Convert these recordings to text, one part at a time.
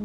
—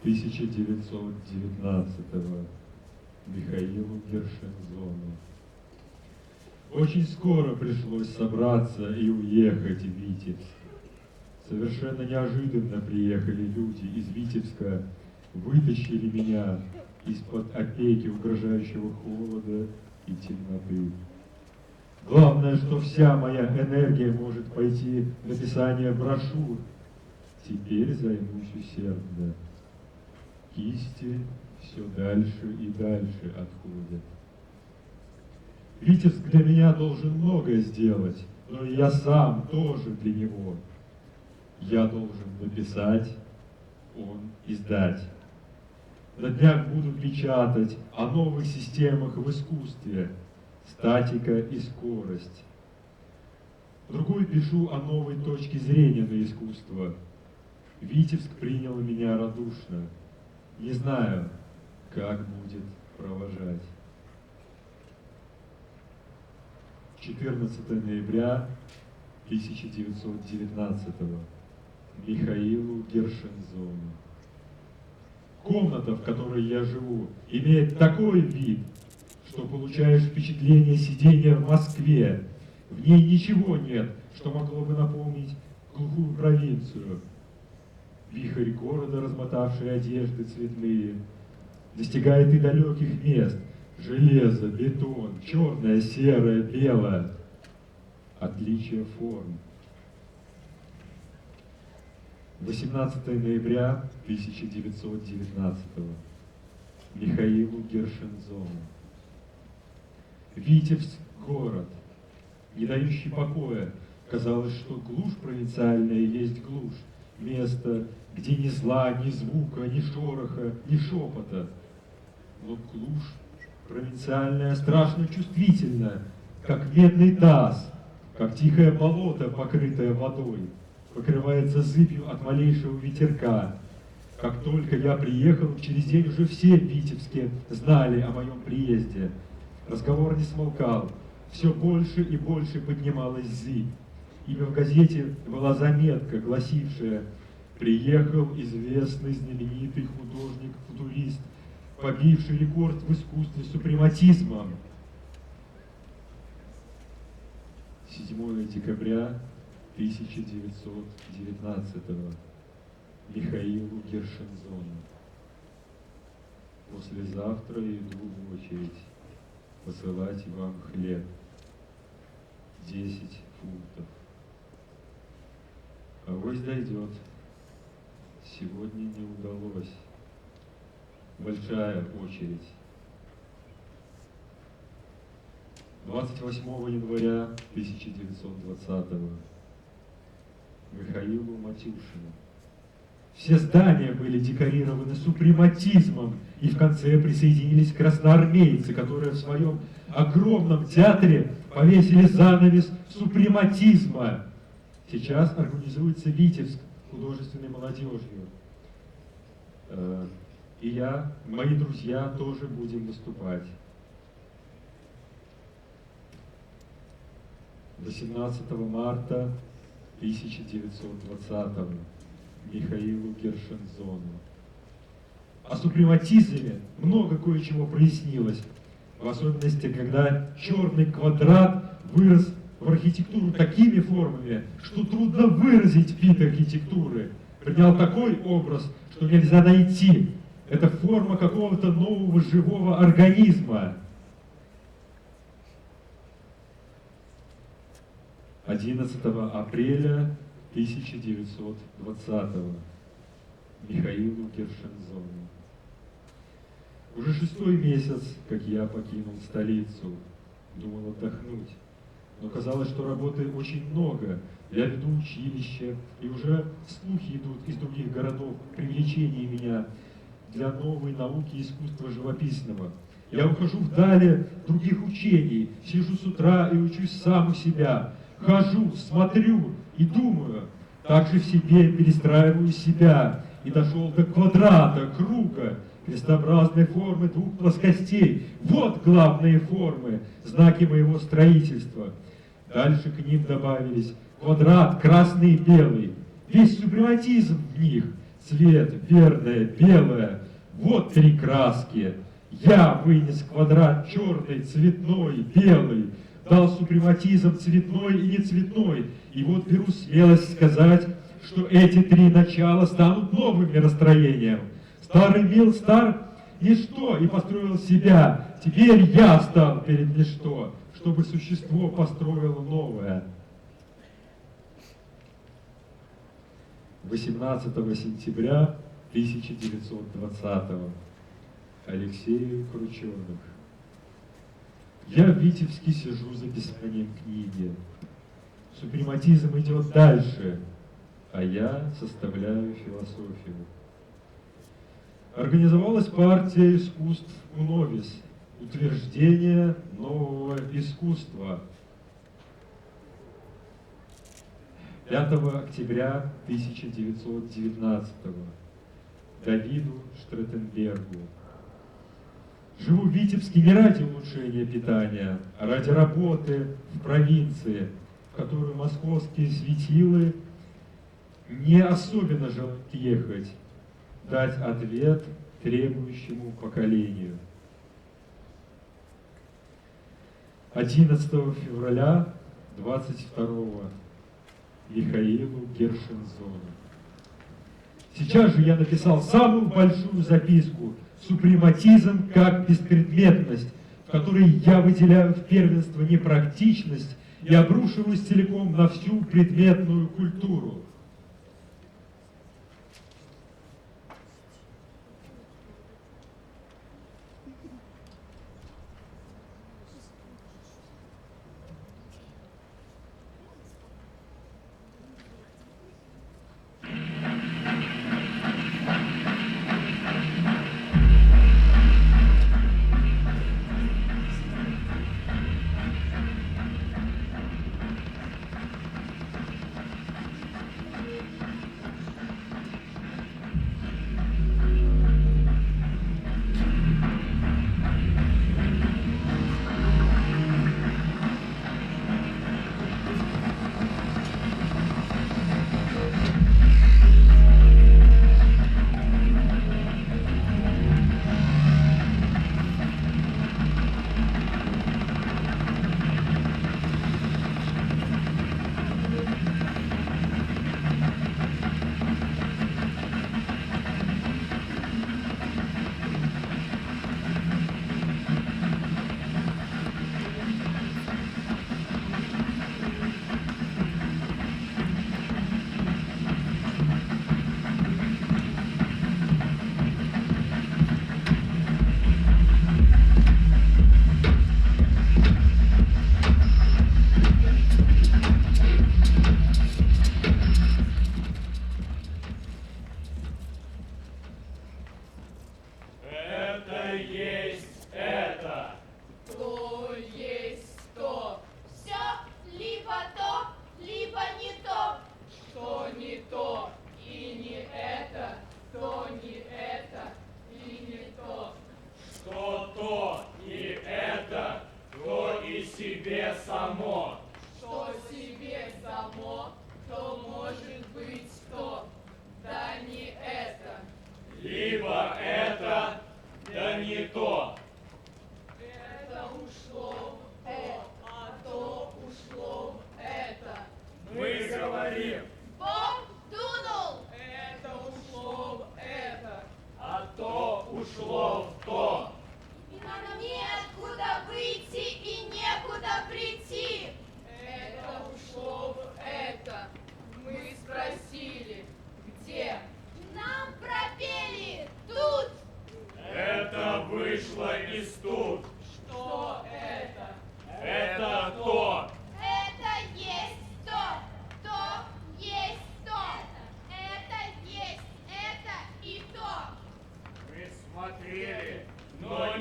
1919-го. Михаилу Гершензону. Очень скоро пришлось собраться и уехать в Витебск. Совершенно неожиданно приехали люди из Витебска, вытащили меня из-под опеки угрожающего холода и темноты. Главное, что вся моя энергия может пойти в написание брошюр. Теперь займусь усердно. Кисти все дальше и дальше отходят. Витебск для меня должен многое сделать, но и я сам тоже для него. Я должен написать, он издать. На днях будут печатать о новых системах в искусстве, статика и скорость. Другой пишу о новой точке зрения на искусство. Витебск принял меня радушно. Не знаю, как будет провожать. 14 ноября 1919. Михаилу Гершензону. Комната, в которой я живу, имеет такой вид, что получаешь впечатление сидения в Москве. В ней ничего нет, что могло бы напомнить глухую провинцию. Вихрь города, размотавший одежды цветные, достигает и далеких мест. Железо, бетон, черное, серое, белое. Отличие форм. 18 ноября 1919. Михаилу Гершензону. Витебск – город, не дающий покоя. Казалось, что глушь провинциальная есть глушь. Место, где ни зла, ни звука, ни шороха, ни шепота. Но глушь провинциальная страшно чувствительна, как медный таз, как тихое болото, покрытое водой, покрывается зыбью от малейшего ветерка. Как только я приехал, через день уже все в Витебске знали о моем приезде. Разговор не смолкал, все больше и больше поднималась зыбь. Ибо в газете была заметка, гласившая: «Приехал известный знаменитый художник-футурист, побивший рекорд в искусстве супрематизмом». 7 декабря 1919. Михаилу Гершензону. Послезавтра иду в очередь посылать вам хлеб. 10 фунтов. Авось дойдет. Сегодня не удалось. Большая очередь. 28 января 1920. Михаилу Матюшину. Все здания были декорированы супрематизмом, и в конце присоединились красноармейцы, которые в своем огромном театре повесили занавес супрематизма. Сейчас организуется Витебск художественной молодежью. И я, мои друзья, тоже будем выступать. 18 марта 1920. Михаилу Гершензону. О супрематизме много кое-чего прояснилось, в особенности, когда черный квадрат вырос в архитектуру такими формами, что трудно выразить вид архитектуры, принял такой образ, что нельзя найти Это форма какого-то нового живого организма. 11 апреля 1920 Михаилу Гершензону. Уже 6-й месяц, как я покинул столицу, думал отдохнуть. Но казалось, что работы очень много. Я веду училище, и уже слухи идут из других городов о привлечении меня для новой науки искусства живописного. Я ухожу вдали других учений, сижу с утра и учусь сам у себя. Хожу, смотрю и думаю, также в себе перестраиваю себя. И дошел до квадрата, круга, крестообразной формы двух плоскостей. Вот главные формы, знаки моего строительства. Дальше к ним добавились квадрат, красный и белый. Весь супрематизм в них. Цвет, верное, белое. Вот 3 краски. Я вынес квадрат черный, цветной, белый. Дал супрематизм цветной и нецветной. И вот беру смелость сказать, что эти 3 начала станут новым миростроением. Старый мир стар ничто и построил себя. Теперь я стал перед ничто, чтобы существо построило новое. 18 сентября 1920 Алексей Крученых. Я в Витебске сижу за писанием книги. Супрематизм идет дальше, а я составляю философию. Организовалась партия искусств УНОВИС, утверждение нового искусства. 5 октября 1919 Давиду Штреттенбергу. Живу в Витебске не ради улучшения питания, а ради работы в провинции, в которую московские светилы не особенно желают ехать, дать ответ требующему поколению. 11 февраля 22 Михаилу Гершензону. Сейчас же я написал самую большую записку «Супрематизм как беспредметность», в которой я выделяю в первенство непрактичность и обрушиваюсь целиком на всю предметную культуру.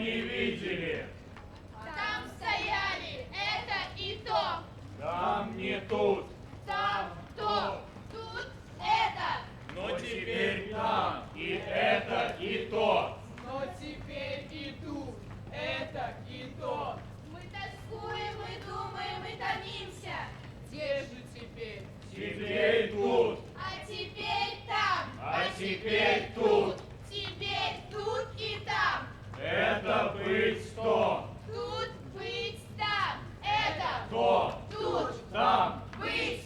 не видели. Там стояли это и то. Там не тут. Там то. Тут это. Но теперь там и это, и то. Но теперь и тут, это и то. Мы тоскуем, мы думаем и томимся. Где же теперь? Теперь тут, А теперь там. а теперь тут. Теперь тут и там. Это быть то, Тут быть там. Это то, тут там. быть.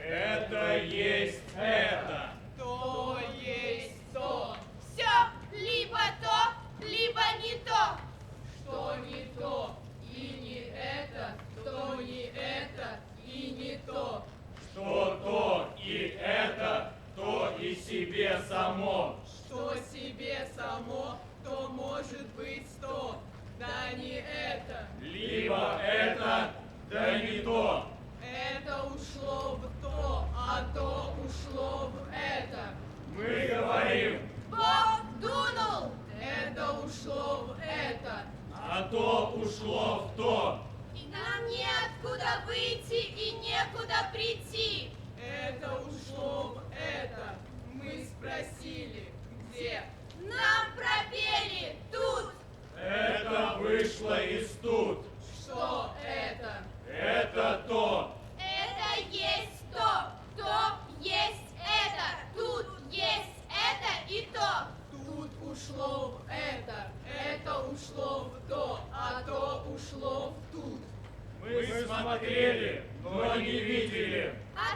Это есть это. То есть то. Все либо то, либо не то. Что не то и не это, то не это и не то. Что то и это, то и себе само. Что себе само, то может быть то. Да не это. Либо это, да не то. Это ушло в то, а то ушло в это. Мы говорим, Бог дунул. Это ушло в это. а то ушло в то. И нам неоткуда выйти и некуда прийти. Это ушло в это. Мы спросили, где? Нам пропели тут. Это вышло из тут. Что это? Это то. Это есть то. То есть это. Тут есть это и то. Тут ушло в это ушло в то, а то ушло в тут. Мы смотрели, но не видели. А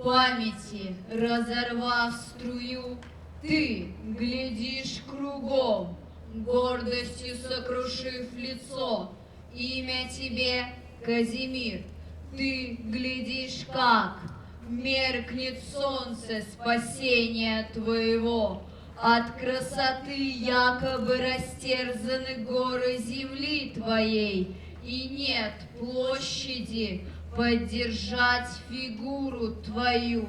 памяти, разорвав струю, ты глядишь кругом, гордостью сокрушив лицо. Имя тебе Казимир, ты глядишь, как меркнет солнце спасения твоего. От красоты якобы растерзаны горы земли твоей, и нет площади поддержать фигуру твою.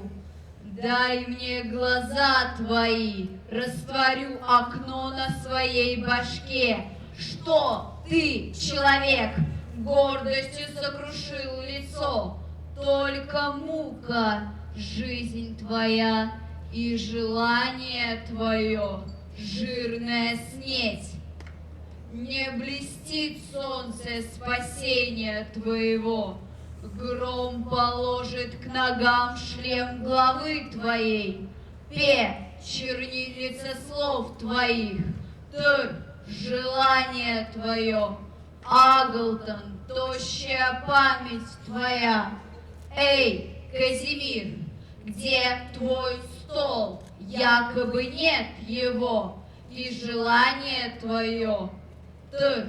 Дай мне глаза твои, растворю окно на своей башке. Что ты, человек, гордостью сокрушил лицо? Только мука, жизнь твоя, и желание твое, жирная снеть. Не блестит солнце спасения твоего, гром положит к ногам шлем главы твоей. Пе, чернильница слов твоих, ты, желание твое, Аглтон, тощая память твоя. Эй, Казимир, где твой стол? Якобы нет его, и желание твое. Ты,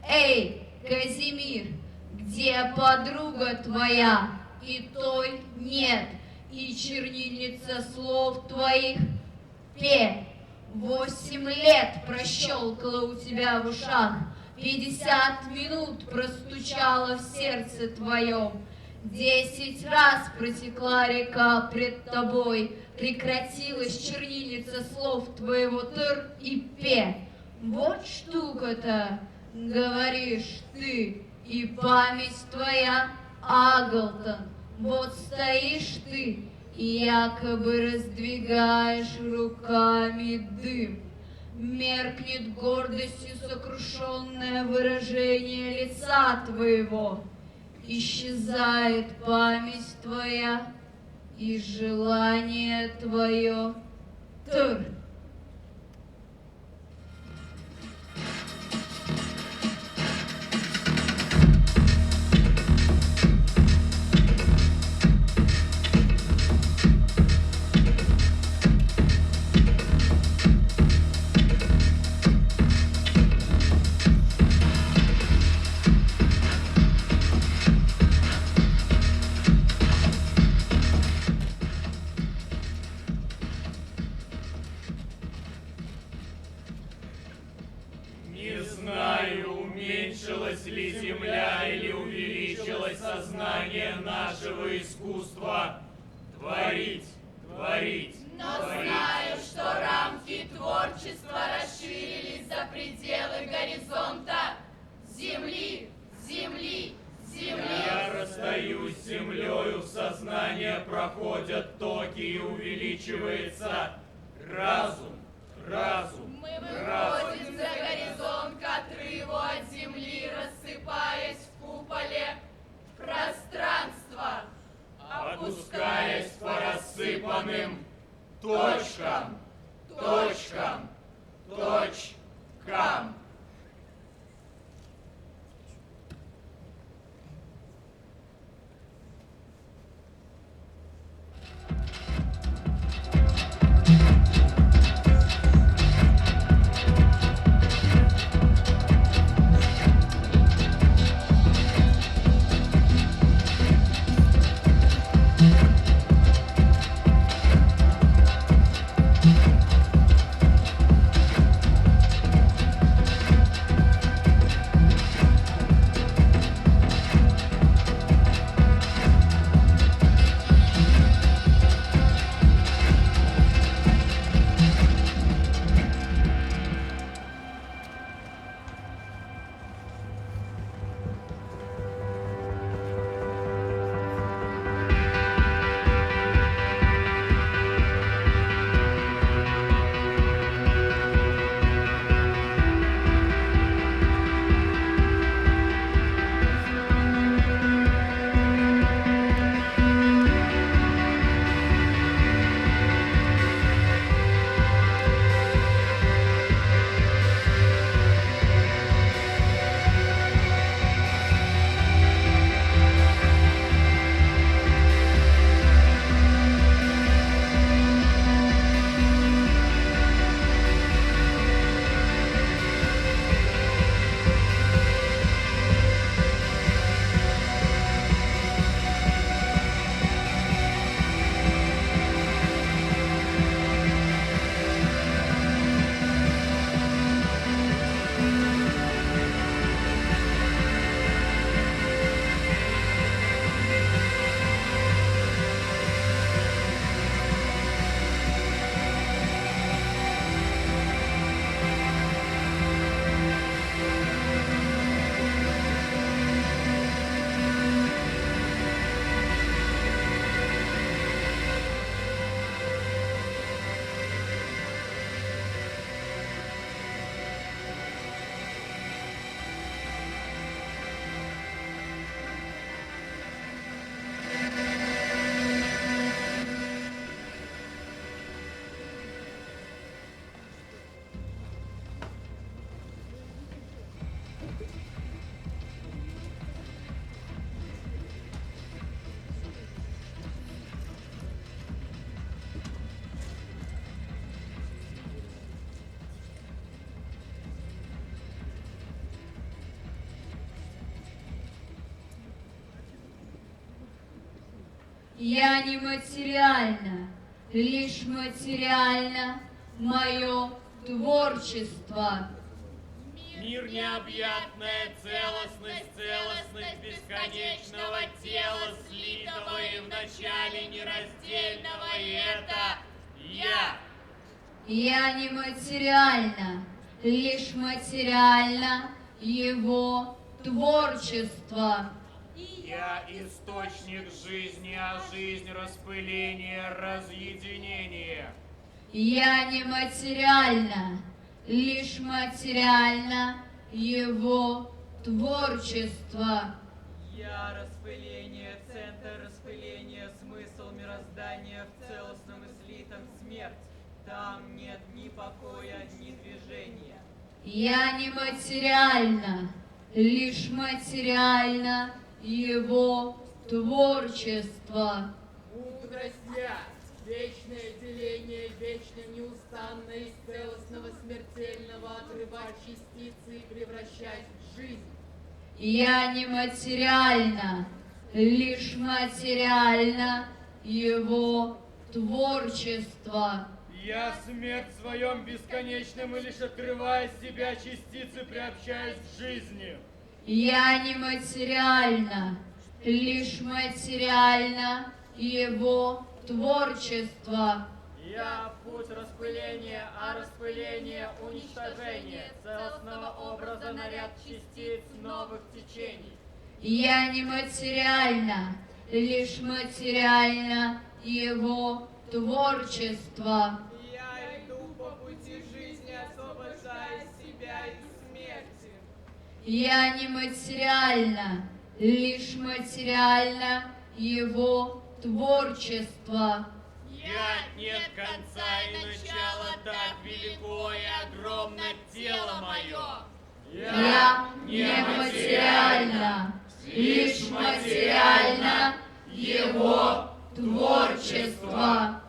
эй, Казимир, где подруга твоя? И той нет, и чернильница слов твоих. Пе, 8 лет прощелкала у тебя в ушах, 50 минут простучала в сердце твоем, 10 раз протекла река пред тобой, прекратилась чернильница слов твоего тыр и пе. Вот штука-то, говоришь ты, и память твоя, Аглтон, вот стоишь ты, и якобы раздвигаешь руками дым. Меркнет гордостью сокрушенное выражение лица твоего. Исчезает память твоя и желание твое. Тур. Не знаю, уменьшилась ли земля или увеличилось сознание нашего искусства. Творить, творить, Но творить. знаю, что рамки творчества расширились за пределы горизонта земли, земли, земли. Я расстаюсь с землею, в сознание проходят токи и увеличивается разум, разум, Мы разум. выходим за горизонт к отрыву от земли, рассыпаясь в куполе пространства, Опускаясь по рассыпанным точкам, точкам, точкам. Я нематериальна, лишь материально мое творчество. Мир необъятная целостность, целостность бесконечного тела, слитого и вначале нераздельного, и это я. Я нематериальна, лишь материально его творчество. Я источник жизни, а жизнь распыление, разъединение. Я нематериальна, лишь материально его творчество. Я распыление, центр распыления, смысл мироздания в целостном и слитом смерть. Там нет ни покоя, ни движения. Я нематериальна, лишь материально его творчество. Мудрость я, вечное деление, вечно неустанно из целостного смертельного отрывать частицы и превращать в жизнь. Я нематериальна, лишь материально его творчество. Я смерть в своем бесконечном, и лишь открывая себя частицы, приобщаюсь к жизни. Я нематериальна, лишь материально его творчество. Я путь распыления, а распыление уничтожение целостного образа на ряд частиц новых течений. Я нематериальна, лишь материально его творчество. Я иду по пути жизни, освобождая себя из смерти. Я нематериальна, лишь материально его творчество. Я нет конца и начала, так велико и огромно тело мое. Я нематериальна, лишь материально его творчество.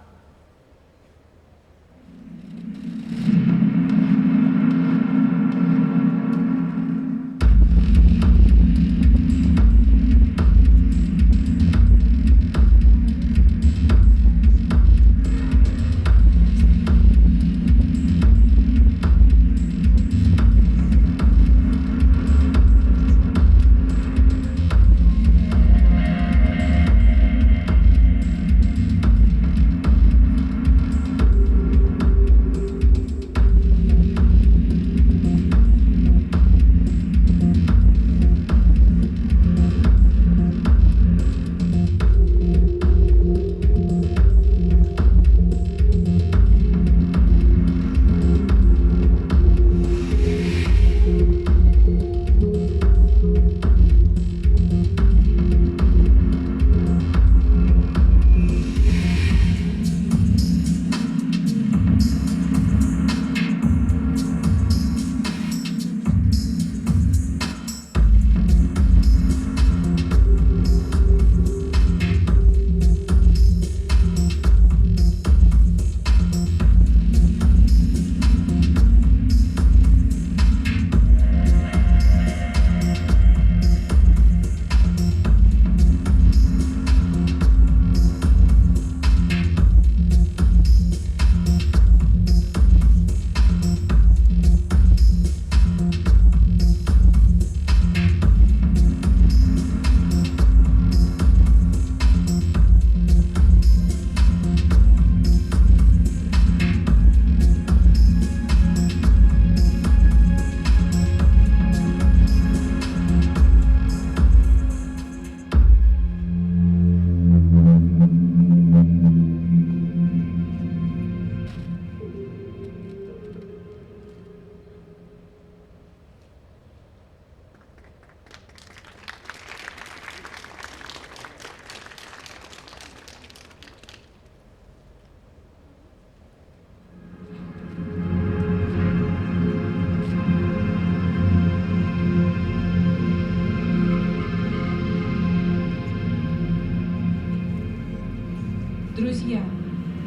Друзья,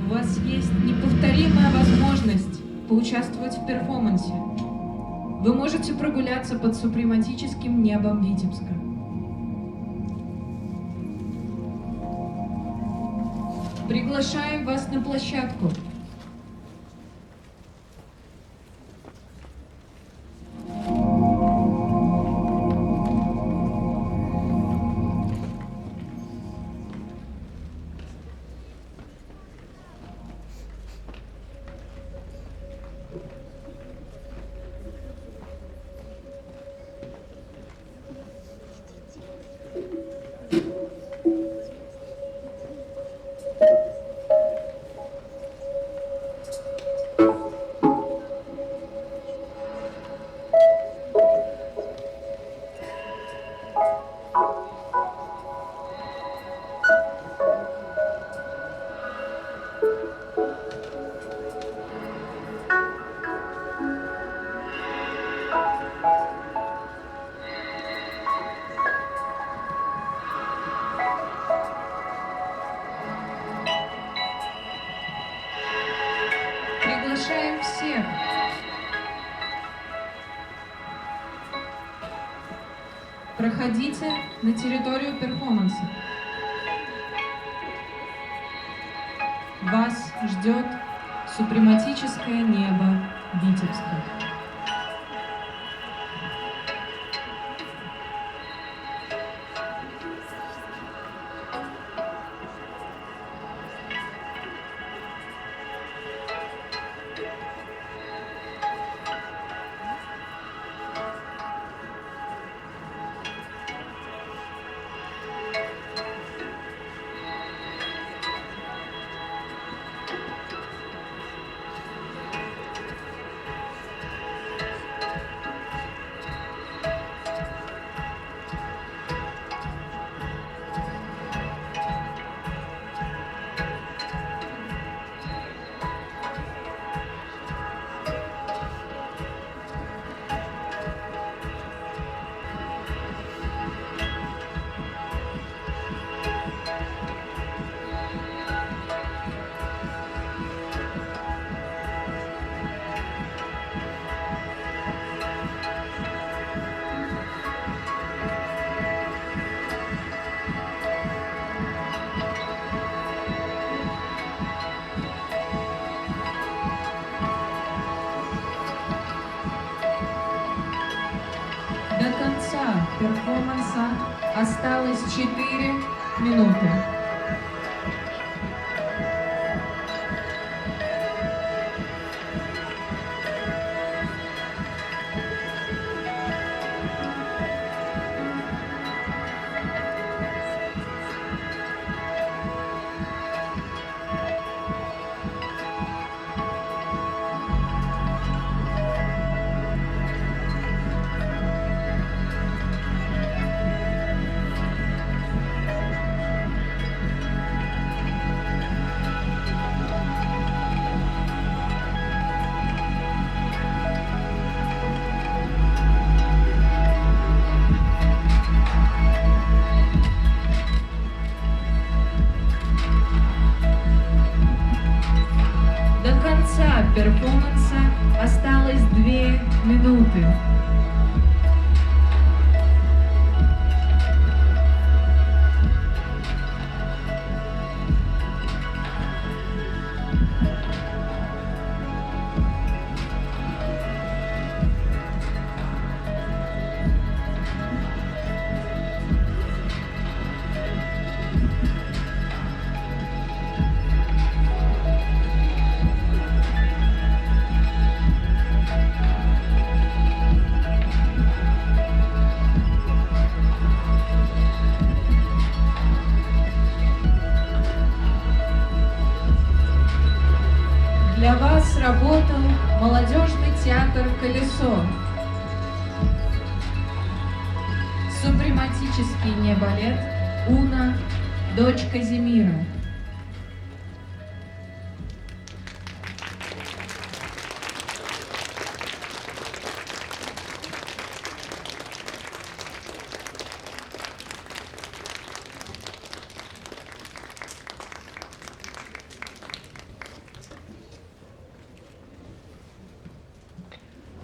у вас есть неповторимая возможность поучаствовать в перформансе. Вы можете прогуляться под супрематическим небом Витебска. Приглашаем вас на площадку. Приглашаем всех. Проходите на территорию перформанса. Вас ждет супрематическое небо Витебска. До конца перформанса осталось 4 минуты. До конца перформанса осталось 2 минуты. Для вас работал молодежный театр «Колесо», супрематический небалет «Уна. Дочь Казимира».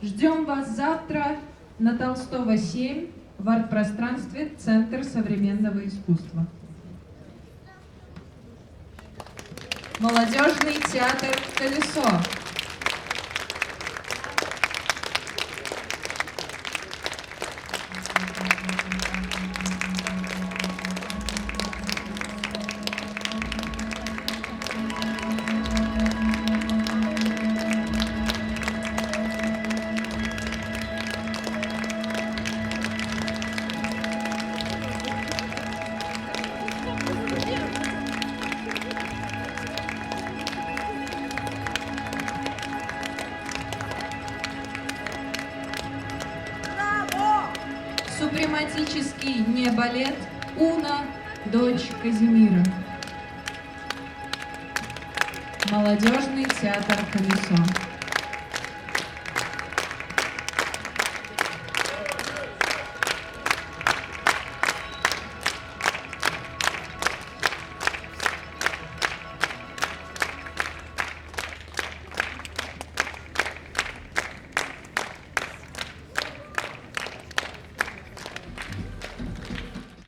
Ждем вас завтра на Толстого 7 в арт-пространстве Центр современного искусства. Молодежный театр «Колесо». Супрематический небалет «Уна, дочь Казимира». Молодежный театр «Колесо».